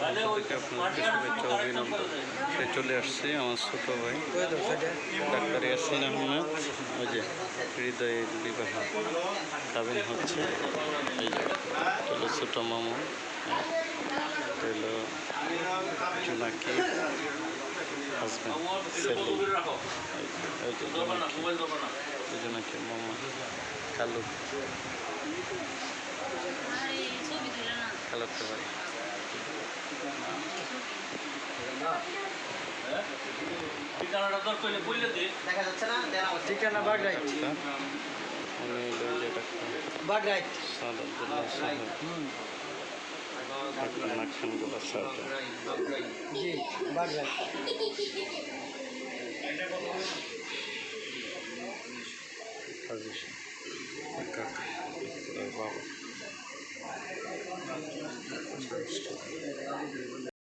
পক্ষ থেকে আপনাদেরকে শুভেচ্ছা অভিনন্দন। সে চলে আসছে আমার ছোটো ভাই ডাক্তার ইয়াসিন আহমেদ। ওই যে হৃদয়ের বিবাহ কাবিন হচ্ছে। এই যে হলো ছোটো মামু, হলো জোনাকি হাজব্যান্ড সেলিম, ওই যে জোনাকি মামা কালু কালুতে ভাই। ঠিকানা বাগরাইট বাগরাইট সাদাবুল্লাহ সাহেব নাকখানগুলো সাহেব জি বাগরাইট